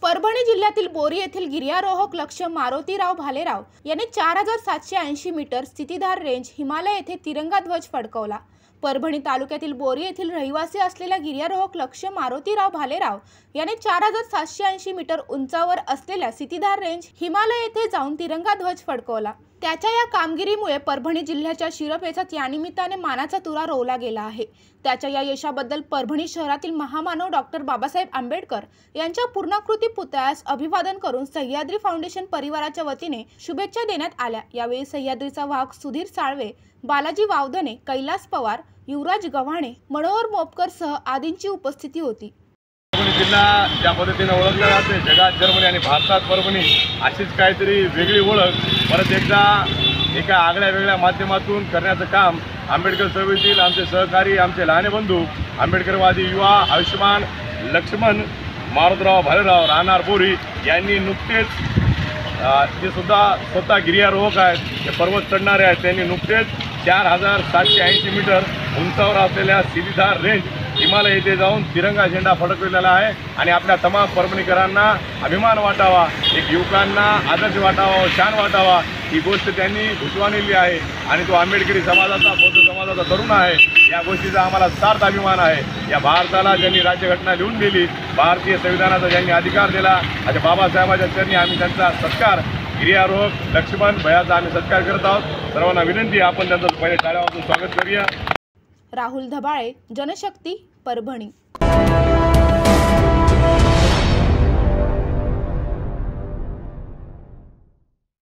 परभणी जिल्ह्यातील बोरी येथील गिर्यारोहक लक्ष्य मारुतीराव भालेराव यांनी 4780 मीटर स्थितीधार रेंज हिमालय येथे तिरंगा ध्वज फडकवला। परभणी तालुक्यातील बोरी येथील रहिवासी असलेल्या गिर्यारोहक लक्ष्य मारुतीराव भालेराव यांनी 4780 मीटर उंचावर असलेल्या स्थितीधार रेंज हिमालय येथे जाऊन तिरंगा ध्वज फडकवला। त्याच्या या कामगिरीमुळे परभणी जिल्ह्याच्या शिरपेचात या निमित्ताने मानाचा तुरा रोवला गेला आहे। त्याच्या या यशाबद्दल परभणी शहरातील महामानव डॉक्टर बाबासाहेब आंबेडकर यांच्या पूर्णाकृती पुतळ्यास अभिवादन करून सह्याद्री फाउंडेशन परिवाराच्या वतीने शुभेच्छा देण्यात आल्या। यावेळी सह्याद्रीचा वाघ सुधीर साळवे, बालाजी वावधने, कैलास पवार, युवराज गव्हाणे, मनोहर मोपकर सह आदींची उपस्थिती होती। परभणी जिल्हा ज्या पद्धतीने ओळखला जाते जगात, जर्मनी आणि भारतात परभणी अशीच काहीतरी वेगळी ओळख परत एकदा एका आगळ्या वेगळ्या माध्यमातून करण्याचं काम आंबेडकर चळवळीतील आमचे सहकारी, आमचे लहाने बंधू, आंबेडकरवादी युवा आयुष्यमान लक्ष्मण मारुतीराव भालेराव राहणार बोरी यांनी नुकतेच ते सुद्धा स्वतः गिर्यारोहक आहेत, ते पर्वत चढणारे आहेत, त्यांनी नुकतेच 4780 मीटर उंचावर असलेल्या स्थितीधार रेंज हिमालय येथे जाऊन तिरंगा झेंडा फडकवलेला आहे आणि आपल्या तमाम परभणीकरांना अभिमान वाटावा, एक युवकांना आदर्श वाटावा, शान वाटावा, ही गोष्ट त्यांनी उजवानेली आहे आणि तो आंबेडकरी समाजाचा, बौद्ध समाजाचा तरुण आहे। या गोष्टीचा आम्हाला सार्थ अभिमान आहे। या भारताला ज्यांनी राज्यघटना लिहून दिली, भारतीय संविधानाचा ज्यांनी अधिकार दिला, अशा बाबासाहेबांच्या चरणी आम्ही त्यांचा सत्कार गिर्यारोहक लक्ष्मण भयाचा आम्ही सत्कार करत आहोत। सर्वांना विनंती, आपण त्यांचं पहिले टाळ्या वाजवून स्वागत करूया। राहुल धबाळे, जनशक्ती, परभणी।